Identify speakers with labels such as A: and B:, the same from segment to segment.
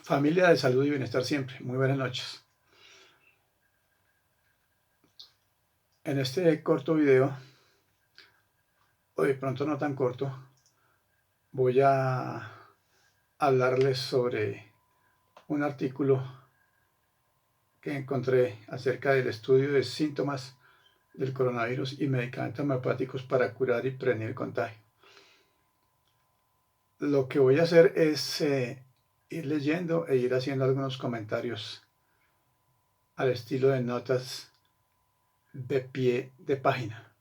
A: Familia de salud y bienestar siempre. Muy buenas noches. En este corto video, o de pronto no tan corto, voy a hablarles sobre un artículo que encontré acerca del estudio de síntomas del coronavirus y medicamentos homeopáticos para curar y prevenir el contagio. Lo que voy a hacer es ir leyendo e ir haciendo algunos comentarios al estilo de notas de pie de página.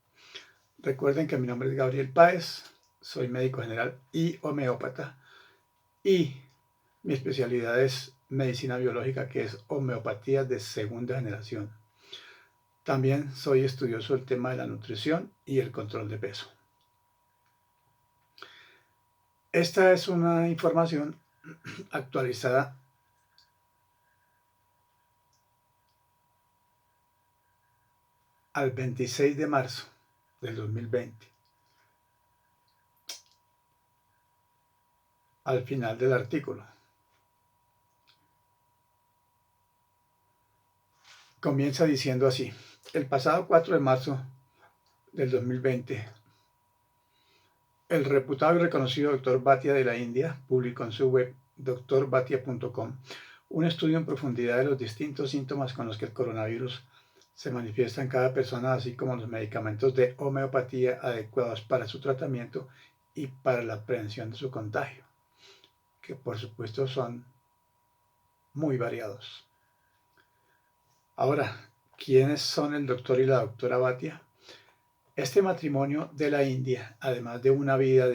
A: Recuerden que mi nombre es Gabriel Páez, soy médico general y homeópata y mi especialidad es medicina biológica, que es homeopatía de segunda generación. También soy estudioso del tema de la nutrición y el control de peso. Esta es una información actualizada al 26 de marzo del 2020. Al final del artículo. Comienza diciendo así: el pasado 4 de marzo del 2020, el reputado y reconocido Dr. Bhatia de la India publicó en su web drbhatia.com un estudio en profundidad de los distintos síntomas con los que el coronavirus se manifiesta en cada persona, así como los medicamentos de homeopatía adecuados para su tratamiento y para la prevención de su contagio, que por supuesto son muy variados. Ahora, ¿quiénes son el doctor y la doctora Bhatia? Este matrimonio de la India, además de una vida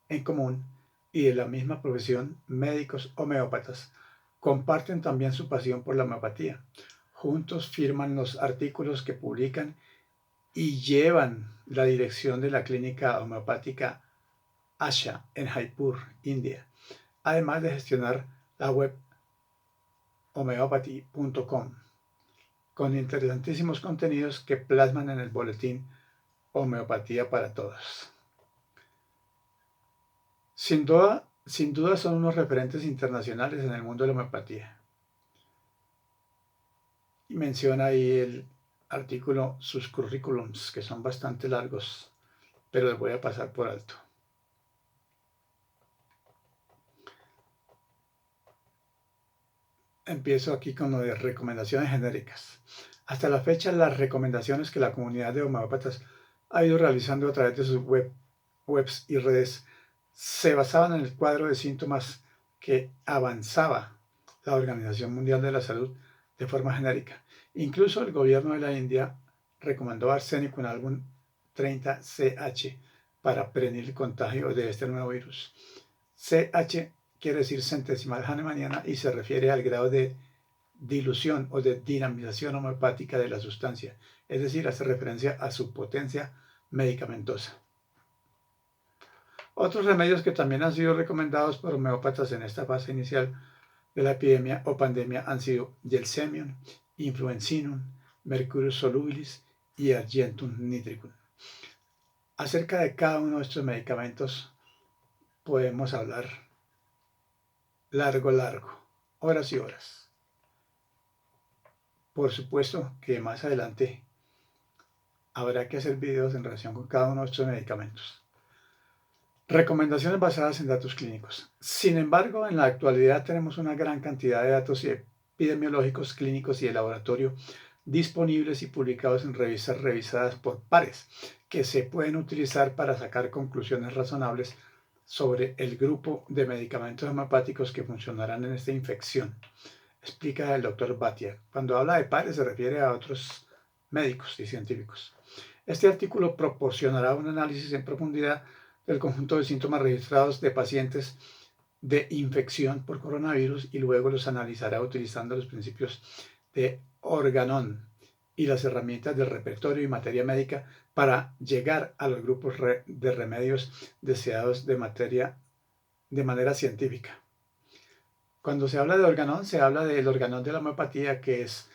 A: en común y de la misma profesión, médicos homeópatas, comparten también su pasión por la homeopatía. Juntos firman los artículos que publican y llevan la dirección de la clínica homeopática Asha en Jaipur, India, además de gestionar la web homeopathy.com, con interesantísimos contenidos que plasman en el boletín Homeopatía para Todos. Sin duda son unos referentes internacionales en el mundo de la homeopatía. Y menciona ahí el artículo sus currículums, que son bastante largos, pero les voy a pasar por alto. Empiezo aquí con lo de recomendaciones genéricas. Hasta la fecha, las recomendaciones que la comunidad de homeópatas ha ido realizando a través de sus webs y redes se basaban en el cuadro de síntomas que avanzaba la Organización Mundial de la Salud de forma genérica. Incluso el gobierno de la India recomendó arsénico en álbum 30CH para prevenir el contagio de este nuevo virus. CH quiere decir centesimal hahnemanniana y se refiere al grado de dilución o de dinamización homeopática de la sustancia, es decir, hace referencia a su potencia medicamentosa. Otros remedios que también han sido recomendados por homeópatas en esta fase inicial de la epidemia o pandemia han sido Gelsemium, Influencinum, Mercurius solubilis y Argentum nitricum. Acerca de cada uno de estos medicamentos podemos hablar largo, horas y horas. Por supuesto que más adelante habrá que hacer videos en relación con cada uno de estos medicamentos. Recomendaciones basadas en datos clínicos. Sin embargo, en la actualidad tenemos una gran cantidad de datos epidemiológicos, clínicos y de laboratorio disponibles y publicados en revistas revisadas por pares que se pueden utilizar para sacar conclusiones razonables sobre el grupo de medicamentos homeopáticos que funcionarán en esta infección, explica el doctor Bhatia. Cuando habla de pares se refiere a otros médicos y científicos. Este artículo proporcionará un análisis en profundidad del conjunto de síntomas registrados de pacientes de infección por coronavirus y luego los analizará utilizando los principios de Organon y las herramientas del repertorio y materia médica para llegar a los grupos de remedios deseados de manera científica. Cuando se habla de Organon, se habla del Organon de la homeopatía, que es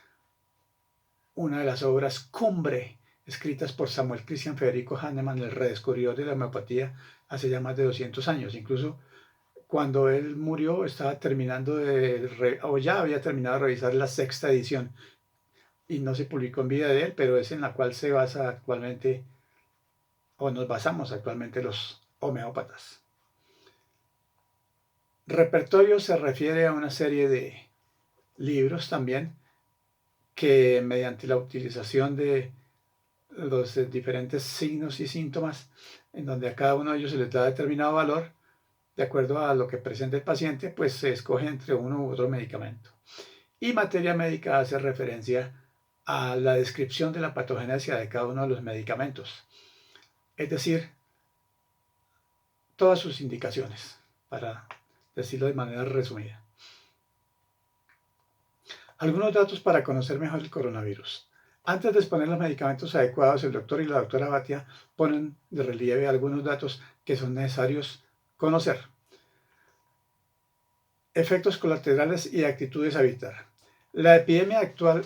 A: una de las obras cumbre escritas por Samuel Christian Federico Hahnemann, el redescubridor de la homeopatía, hace ya más de 200 años. Incluso cuando él murió estaba terminando o ya había terminado de revisar la sexta edición y no se publicó en vida de él, pero es en la cual se basa actualmente o nos basamos actualmente los homeópatas. Repertorio se refiere a una serie de libros también que mediante la utilización de los diferentes signos y síntomas, en donde a cada uno de ellos se les da determinado valor, de acuerdo a lo que presenta el paciente, pues se escoge entre uno u otro medicamento. Y materia médica hace referencia a la descripción de la patogenesia de cada uno de los medicamentos, es decir, todas sus indicaciones, para decirlo de manera resumida. Algunos datos para conocer mejor el coronavirus. Antes de exponer los medicamentos adecuados, el doctor y la doctora Bhatia ponen de relieve algunos datos que son necesarios conocer. Efectos colaterales y actitudes a evitar. La epidemia actual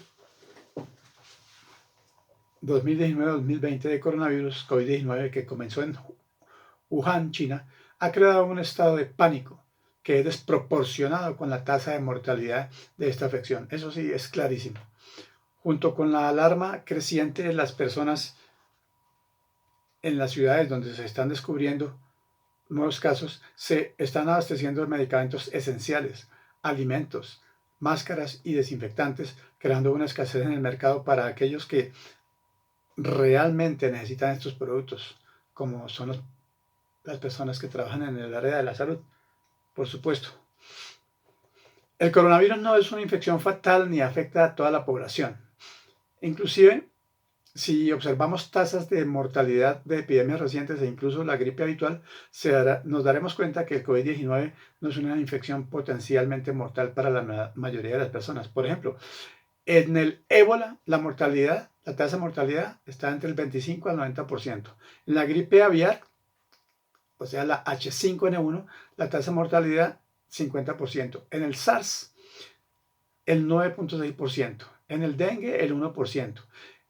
A: 2019-2020 de coronavirus COVID-19 que comenzó en Wuhan, China, ha creado un estado de pánico que es desproporcionado con la tasa de mortalidad de esta afección. Eso sí, es clarísimo. Junto con la alarma creciente de las personas en las ciudades donde se están descubriendo nuevos casos, se están abasteciendo de medicamentos esenciales, alimentos, máscaras y desinfectantes, creando una escasez en el mercado para aquellos que realmente necesitan estos productos, como son las personas que trabajan en el área de la salud, por supuesto. El coronavirus no es una infección fatal ni afecta a toda la población. Inclusive, si observamos tasas de mortalidad de epidemias recientes e incluso la gripe habitual, nos daremos cuenta que el COVID-19 no es una infección potencialmente mortal para la mayoría de las personas. Por ejemplo, en el ébola, la tasa de mortalidad está entre el 25 al 90%. En la gripe aviar, o sea, la H5N1, la tasa de mortalidad 50%. En el SARS, el 9.6%. En el dengue, el 1%.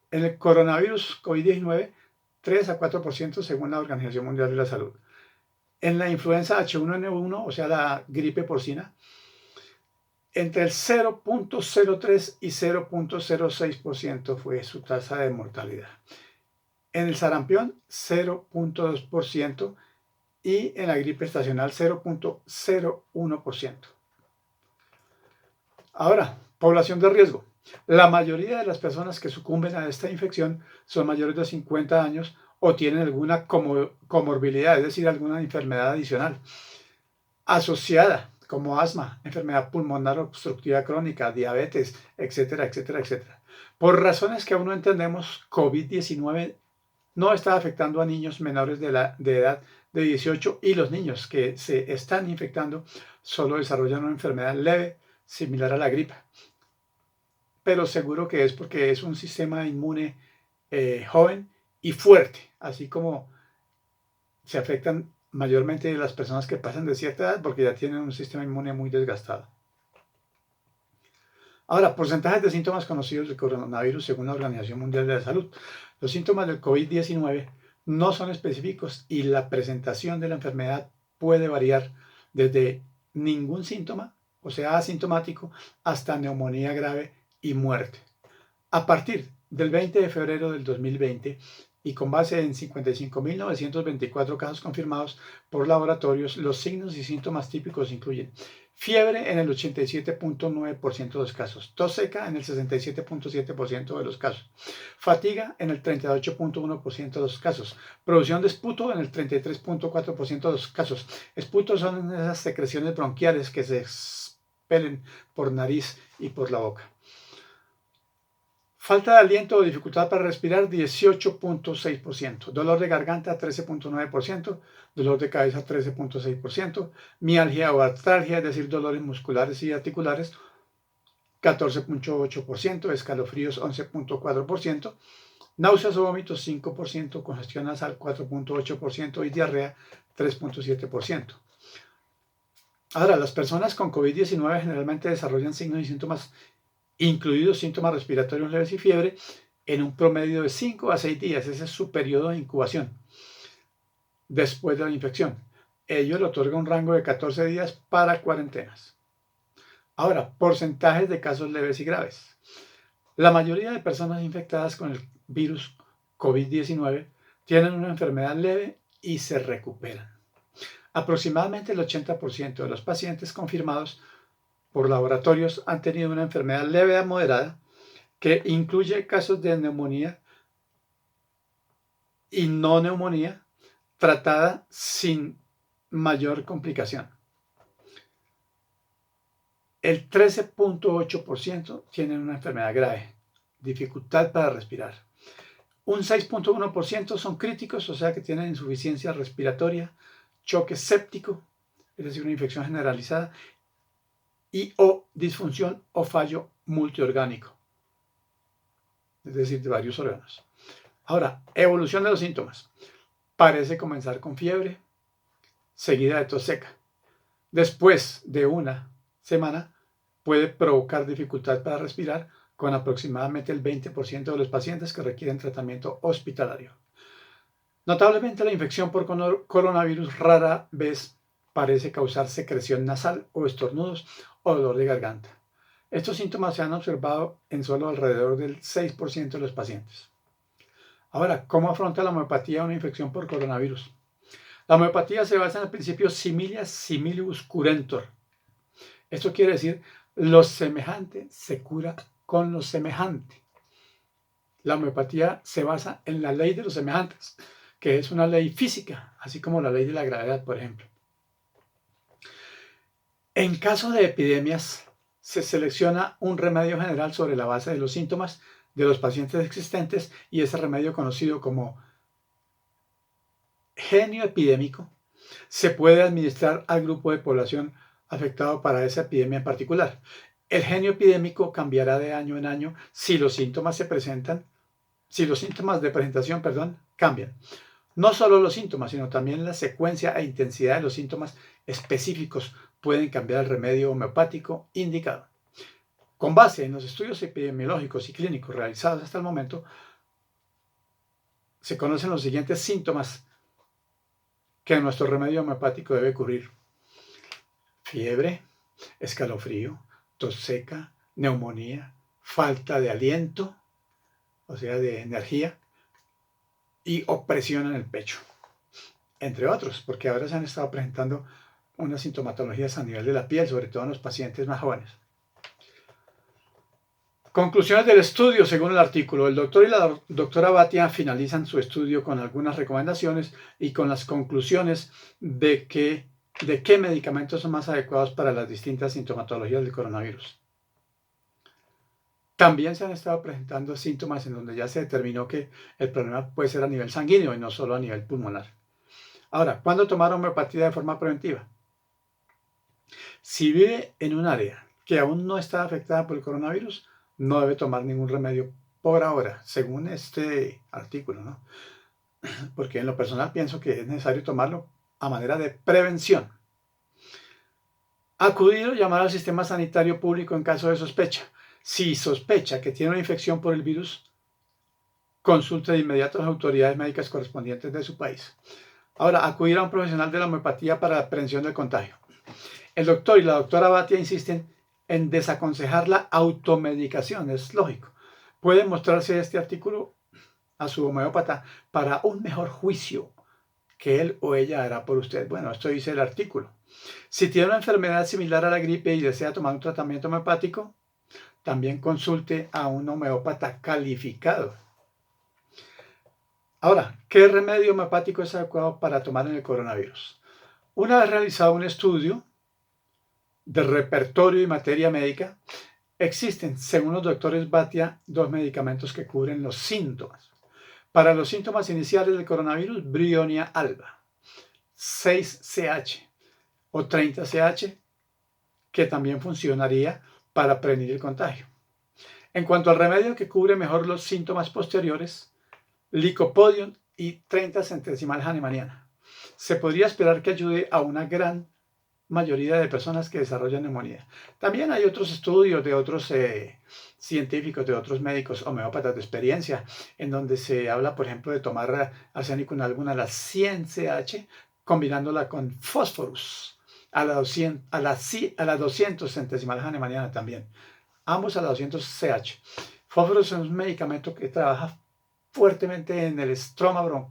A: En el coronavirus COVID-19, 3 a 4% según la Organización Mundial de la Salud. En la influenza H1N1, o sea, la gripe porcina, entre el 0.03 y 0.06% fue su tasa de mortalidad. En el sarampión, 0.2% y en la gripe estacional, 0.01%. Ahora, población de riesgo. La mayoría de las personas que sucumben a esta infección son mayores de 50 años o tienen alguna comorbilidad, es decir, alguna enfermedad adicional asociada, como asma, enfermedad pulmonar obstructiva crónica, diabetes, etcétera, etcétera, etcétera. Por razones que aún no entendemos, COVID-19 no está afectando a niños menores de edad de 18 y los niños que se están infectando solo desarrollan una enfermedad leve similar a la gripe. Pero seguro que es porque es un sistema inmune joven y fuerte, así como se afectan mayormente las personas que pasan de cierta edad porque ya tienen un sistema inmune muy desgastado. Ahora, porcentajes de síntomas conocidos del coronavirus según la Organización Mundial de la Salud. Los síntomas del COVID-19 no son específicos y la presentación de la enfermedad puede variar desde ningún síntoma, o sea, asintomático, hasta neumonía grave y muerte. A partir del 20 de febrero del 2020 y con base en 55.924 casos confirmados por laboratorios, los signos y síntomas típicos incluyen fiebre en el 87.9% de los casos, tos seca en el 67.7% de los casos, fatiga en el 38.1% de los casos, producción de esputo en el 33.4% de los casos. Esputo son esas secreciones bronquiales que se expelen por nariz y por la boca. Falta de aliento o dificultad para respirar, 18.6%. Dolor de garganta, 13.9%. Dolor de cabeza, 13.6%. Mialgia o artralgia, es decir, dolores musculares y articulares, 14.8%. Escalofríos, 11.4%. Náuseas o vómitos, 5%. Congestión nasal, 4.8%. Y diarrea, 3.7%. Ahora, las personas con COVID-19 generalmente desarrollan signos y síntomas incluidos síntomas respiratorios leves y fiebre, en un promedio de 5 a 6 días. Ese es su periodo de incubación después de la infección. ello le otorga un rango de 14 días para cuarentenas. Ahora, porcentajes de casos leves y graves. La mayoría de personas infectadas con el virus COVID-19 tienen una enfermedad leve y se recuperan. Aproximadamente el 80% de los pacientes confirmados por laboratorios han tenido una enfermedad leve a moderada que incluye casos de neumonía y no neumonía tratada sin mayor complicación. El 13.8% tienen una enfermedad grave, dificultad para respirar. Un 6.1% son críticos, o sea que tienen insuficiencia respiratoria, choque séptico, es decir, una infección generalizada, y o disfunción o fallo multiorgánico, es decir, de varios órganos. Ahora, evolución de los síntomas. Parece comenzar con fiebre, seguida de tos seca. Después de una semana, puede provocar dificultad para respirar con aproximadamente el 20% de los pacientes que requieren tratamiento hospitalario. Notablemente, la infección por coronavirus rara vez parece causar secreción nasal o estornudos o dolor de garganta. Estos síntomas se han observado en solo alrededor del 6% de los pacientes. Ahora, ¿cómo afronta la homeopatía una infección por coronavirus? La homeopatía se basa en el principio similia similibus curentur. Esto quiere decir, lo semejante se cura con lo semejante. La homeopatía se basa en la ley de los semejantes, que es una ley física, así como la ley de la gravedad, por ejemplo. En caso de epidemias, se selecciona un remedio general sobre la base de los síntomas de los pacientes existentes y ese remedio conocido como genio epidémico se puede administrar al grupo de población afectado para esa epidemia en particular. El genio epidémico cambiará de año en año si los síntomas de presentación, cambian. No solo los síntomas, sino también la secuencia e intensidad de los síntomas específicos pueden cambiar el remedio homeopático indicado. Con base en los estudios epidemiológicos y clínicos realizados hasta el momento, se conocen los siguientes síntomas que nuestro remedio homeopático debe cubrir: fiebre, escalofrío, tos seca, neumonía, falta de aliento, o sea, de energía, y opresión en el pecho, entre otros, porque ahora se han estado presentando unas sintomatologías a nivel de la piel, sobre todo en los pacientes más jóvenes. Conclusiones del estudio. Según el artículo, el doctor y la doctora Bhatia finalizan su estudio con algunas recomendaciones y con las conclusiones de qué medicamentos son más adecuados para las distintas sintomatologías del coronavirus. También se han estado presentando síntomas en donde ya se determinó que el problema puede ser a nivel sanguíneo y no solo a nivel pulmonar. Ahora, ¿cuándo tomar homeopatía de forma preventiva? Si vive en un área que aún no está afectada por el coronavirus, no debe tomar ningún remedio por ahora, según este artículo, ¿no? Porque en lo personal pienso que es necesario tomarlo a manera de prevención. Acudir o llamar al sistema sanitario público en caso de sospecha. Si sospecha que tiene una infección por el virus, consulte de inmediato a las autoridades médicas correspondientes de su país. Ahora, acudir a un profesional de la homeopatía para la prevención del contagio. El doctor y la doctora Bhatia insisten en desaconsejar la automedicación, es lógico. Puede mostrarse este artículo a su homeópata para un mejor juicio que él o ella hará por usted. Bueno, esto dice el artículo. Si tiene una enfermedad similar a la gripe y desea tomar un tratamiento homeopático, también consulte a un homeópata calificado. Ahora, ¿qué remedio homeopático es adecuado para tomar en el coronavirus? Una vez realizado un estudio de repertorio y materia médica, existen, según los doctores Bhatia, 2 medicamentos que cubren los síntomas. Para los síntomas iniciales del coronavirus, Brionia alba, 6CH o 30CH, que también funcionaría para prevenir el contagio. En cuanto al remedio que cubre mejor los síntomas posteriores, Licopodium y 30 centesimal hahnemanniana. Se podría esperar que ayude a una gran mayoría de personas que desarrollan neumonía. También hay otros estudios de otros científicos, de otros médicos homeópatas de experiencia, en donde se habla, por ejemplo, de tomar arsénico en alguna de las 100CH combinándola con fósforos a la 200, a la 200 centésimas de mañana también. Ambos a la 200 CH. Fósforos es un medicamento que trabaja fuertemente en el estroma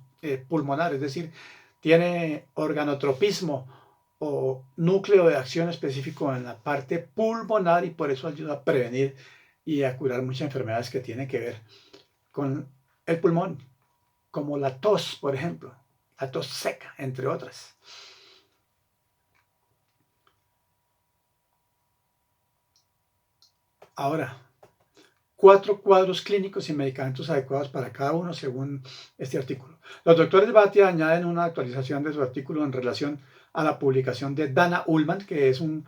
A: pulmonar, es decir, tiene organotropismo o núcleo de acción específico en la parte pulmonar y por eso ayuda a prevenir y a curar muchas enfermedades que tienen que ver con el pulmón, como la tos, por ejemplo, la tos seca, entre otras. Ahora, 4 cuadros clínicos y medicamentos adecuados para cada uno según este artículo. Los doctores Bhatia añaden una actualización de su artículo en relación a la publicación de Dana Ullman, que es un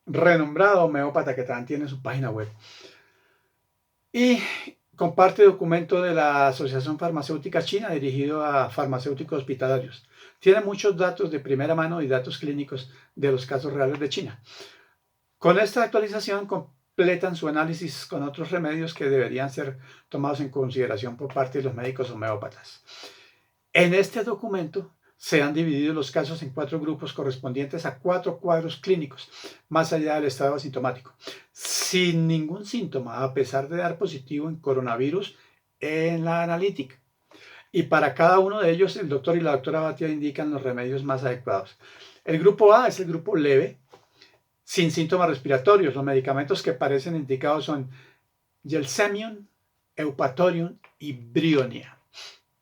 A: renombrado homeópata que también tiene su página web. Y comparte documento de la Asociación Farmacéutica China dirigido a farmacéuticos hospitalarios. Tiene muchos datos de primera mano y datos clínicos de los casos reales de China. Con esta actualización completan su análisis con otros remedios que deberían ser tomados en consideración por parte de los médicos homeópatas. En este documento se han dividido los casos en 4 grupos correspondientes a 4 cuadros clínicos, más allá del estado asintomático, sin ningún síntoma, a pesar de dar positivo en coronavirus en la analítica. Y para cada uno de ellos, el doctor y la doctora Bhatia indican los remedios más adecuados. El grupo A es el grupo leve, sin síntomas respiratorios. Los medicamentos que parecen indicados son Gelsemium, Eupatorium y Brionia.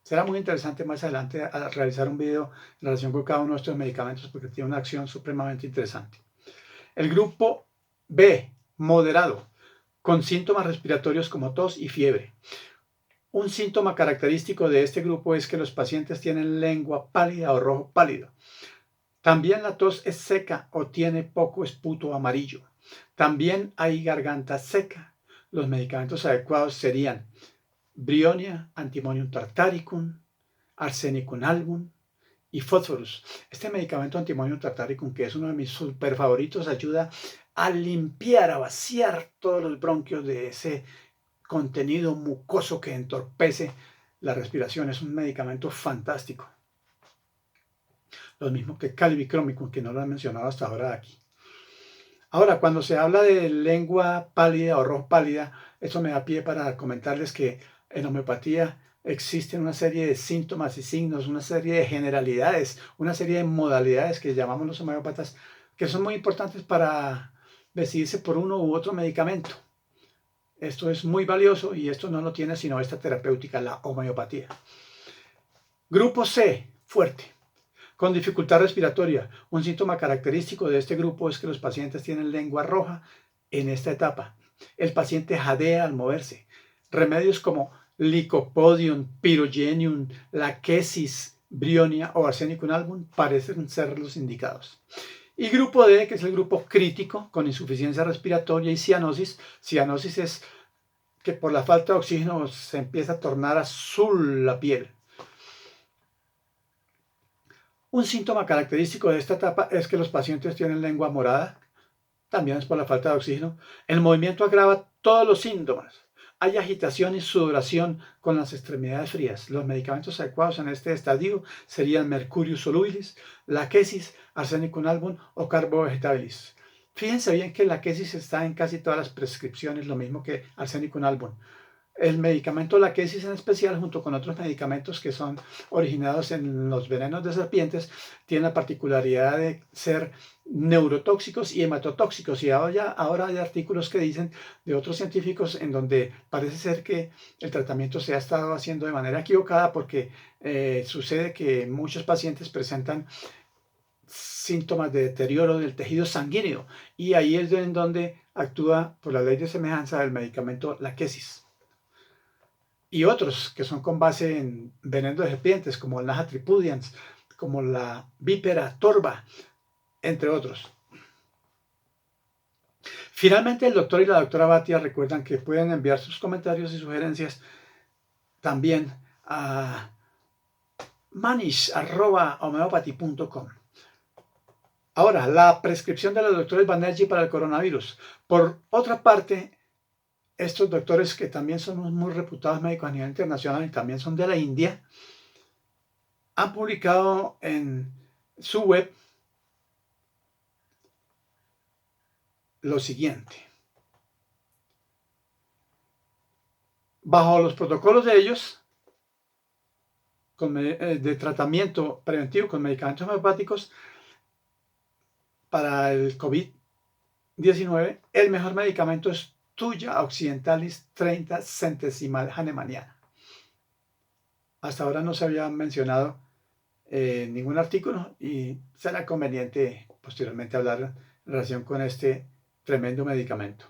A: Será muy interesante más adelante a realizar un video en relación con cada uno de estos medicamentos porque tiene una acción supremamente interesante. El grupo B, moderado, con síntomas respiratorios como tos y fiebre. Un síntoma característico de este grupo es que los pacientes tienen lengua pálida o rojo pálido. También la tos es seca o tiene poco esputo amarillo. También hay garganta seca. Los medicamentos adecuados serían Brionia, Antimonium tartaricum, Arsenicum album y Phosphorus. Este medicamento Antimonium tartaricum, que es uno de mis super favoritos, ayuda a limpiar, a vaciar todos los bronquios de ese contenido mucoso que entorpece la respiración. Es un medicamento fantástico. Lo mismo que Calbicromicum, que no lo he mencionado hasta ahora aquí. Ahora, cuando se habla de lengua pálida o rojo pálida, eso me da pie para comentarles que en homeopatía existen una serie de síntomas y signos, una serie de generalidades, una serie de modalidades que llamamos los homeópatas, que son muy importantes para decidirse por uno u otro medicamento. Esto es muy valioso y esto no lo tiene sino esta terapéutica, la homeopatía. Grupo C, fuerte. Con dificultad respiratoria. Un síntoma característico de este grupo es que los pacientes tienen lengua roja en esta etapa. El paciente jadea al moverse. Remedios como Lycopodium, Pyrogenium, Lachesis, Brionia o Arsenicum album parecen ser los indicados. Y grupo D, que es el grupo crítico, con insuficiencia respiratoria y cianosis. Cianosis es que por la falta de oxígeno se empieza a tornar azul la piel. Un síntoma característico de esta etapa es que los pacientes tienen lengua morada, también es por la falta de oxígeno. El movimiento agrava todos los síntomas. Hay agitación y sudoración con las extremidades frías. Los medicamentos adecuados en este estadio serían Mercurius solubilis, Lachesis, Arsenicum album o Carbo vegetabilis. Fíjense bien que Lachesis está en casi todas las prescripciones, lo mismo que Arsenicum album. El medicamento Lachesis en especial, junto con otros medicamentos que son originados en los venenos de serpientes, tiene la particularidad de ser neurotóxicos y hematotóxicos. Y ahora hay artículos que dicen de otros científicos en donde parece ser que el tratamiento se ha estado haciendo de manera equivocada porque sucede que muchos pacientes presentan síntomas de deterioro del tejido sanguíneo y ahí es en donde actúa por la ley de semejanza del medicamento Lachesis. Y otros que son con base en veneno de serpientes, como el Naja tripudians, como la vípera torva, entre otros. Finalmente, el doctor y la doctora Bhatia recuerdan que pueden enviar sus comentarios y sugerencias también a manish@homeopathy.com. Ahora, la prescripción de los doctores Banerjee para el coronavirus. Por otra parte, estos doctores que también son muy reputados médicos a nivel internacional y también son de la India, han publicado en su web lo siguiente. Bajo los protocolos de ellos, de tratamiento preventivo con medicamentos homeopáticos para el COVID-19, el mejor medicamento es Tuya Occidentalis 30 centesimal hahnemanniana. Hasta ahora no se había mencionado ningún artículo y será conveniente posteriormente hablar en relación con este tremendo medicamento.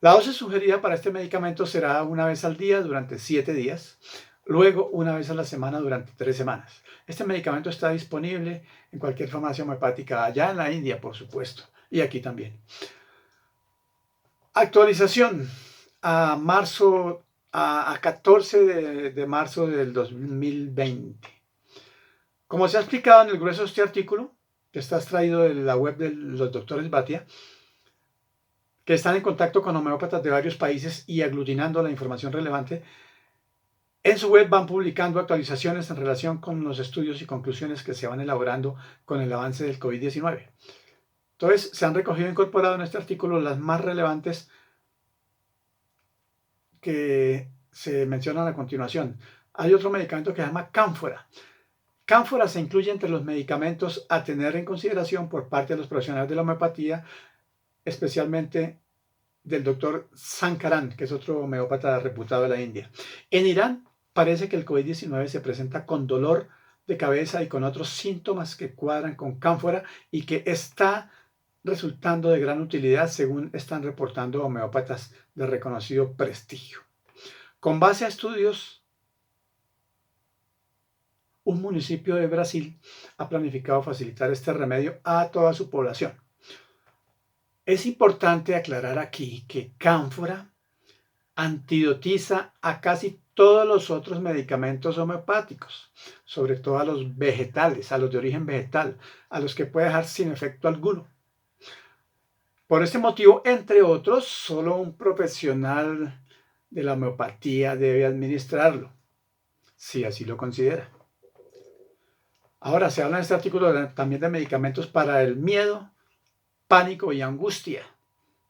A: La dosis sugerida para este medicamento será una vez al día durante 7 días, luego una vez a la semana durante 3 semanas. Este medicamento está disponible en cualquier farmacia homeopática, allá en la India, por supuesto, y aquí también. Actualización a 14 de marzo del 2020. Como se ha explicado en el grueso de este artículo, que está extraído de la web de los doctores Bhatia, que están en contacto con homeópatas de varios países y aglutinando la información relevante, en su web van publicando actualizaciones en relación con los estudios y conclusiones que se van elaborando con el avance del COVID-19. Entonces, se han recogido e incorporado en este artículo las más relevantes que se mencionan a continuación. Hay otro medicamento que se llama cánfora. Cánfora se incluye entre los medicamentos a tener en consideración por parte de los profesionales de la homeopatía, especialmente del doctor Sankaran, que es otro homeópata reputado de la India. En Irán parece que el COVID-19 se presenta con dolor de cabeza y con otros síntomas que cuadran con cánfora y que está resultando de gran utilidad según están reportando homeópatas de reconocido prestigio. Con base a estudios, un municipio de Brasil ha planificado facilitar este remedio a toda su población. Es importante aclarar aquí que cánfora antidotiza a casi todos los otros medicamentos homeopáticos, sobre todo a los vegetales, a los de origen vegetal, a los que puede dejar sin efecto alguno. Por este motivo, entre otros, solo un profesional de la homeopatía debe administrarlo, si así lo considera. Ahora, se habla en este artículo también de medicamentos para el miedo, pánico y angustia,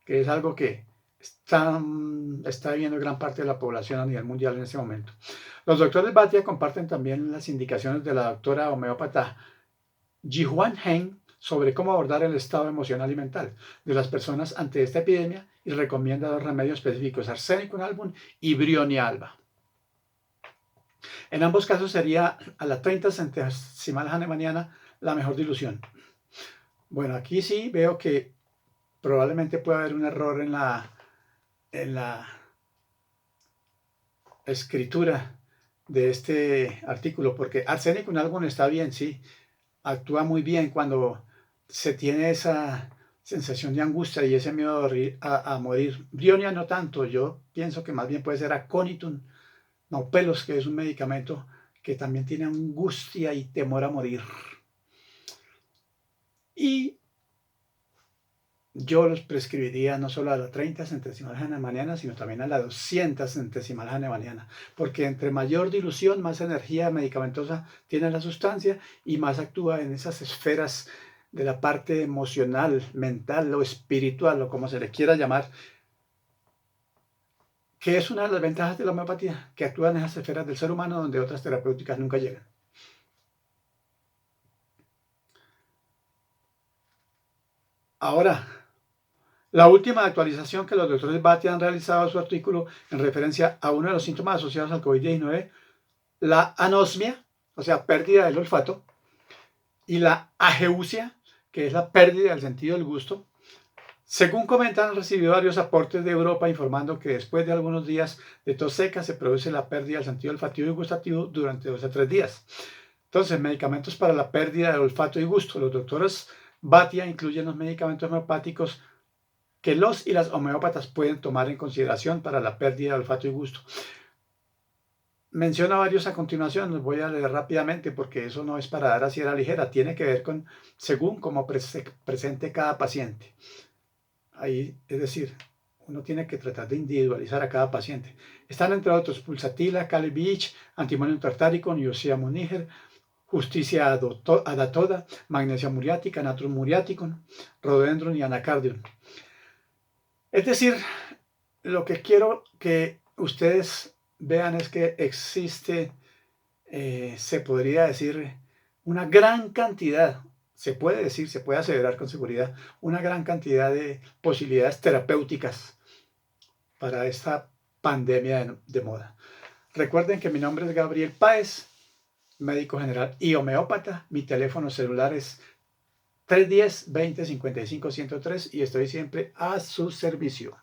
A: que es algo que está viviendo gran parte de la población a nivel mundial en este momento. Los doctores Bhatia comparten también las indicaciones de la doctora homeópata Ji-Hwan Heng sobre cómo abordar el estado emocional y mental de las personas ante esta epidemia y recomienda 2 remedios específicos, arsénico en album y brionia alba. En ambos casos sería a la 30 centesimal hahnemanniana la mejor dilución. Bueno, aquí sí veo que probablemente puede haber un error en la escritura de este artículo, porque arsénico en album está bien, sí, actúa muy bien cuando se tiene esa sensación de angustia y ese miedo a morir. Brionia no tanto, yo pienso que más bien puede ser aconitum naupelos, que es un medicamento que también tiene angustia y temor a morir. Y yo los prescribiría no solo a la 30 centesimal hahnemanniana, sino también a la 200 centesimal hahnemanniana, porque entre mayor dilución, más energía medicamentosa tiene la sustancia y más actúa en esas esferas de la parte emocional, mental o espiritual, o como se le quiera llamar, que es una de las ventajas de la homeopatía, que actúa en esas esferas del ser humano donde otras terapéuticas nunca llegan. Ahora, la última actualización que los doctores Bhatia han realizado a su artículo en referencia a uno de los síntomas asociados al COVID-19, la anosmia, o sea, pérdida del olfato, y la ageusia, que es la pérdida del sentido del gusto. Según comentan, han recibido varios aportes de Europa informando que después de algunos días de tos seca se produce la pérdida del sentido olfativo y gustativo durante 2 a 3 días. Entonces, medicamentos para la pérdida del olfato y gusto. Los doctores Bhatia incluyen los medicamentos homeopáticos que los y las homeópatas pueden tomar en consideración para la pérdida de olfato y gusto. Menciona varios a continuación, los voy a leer rápidamente porque eso no es para dar así a la ligera, tiene que ver con según cómo presente cada paciente. Ahí, es decir, uno tiene que tratar de individualizar a cada paciente. Están entre otros pulsatila, cali beach, antimonio tartárico, niacin níger, Justicia adatoda, magnesia muriática, natrum muriaticum, rhododendron y anacardium. Es decir, lo que quiero que ustedes vean es que existe, se podría decir, una gran cantidad, se puede decir, se puede aseverar con seguridad, una gran cantidad de posibilidades terapéuticas para esta pandemia de moda. Recuerden que mi nombre es Gabriel Páez, médico general y homeópata. Mi teléfono celular es 310-20-55-103 y estoy siempre a su servicio.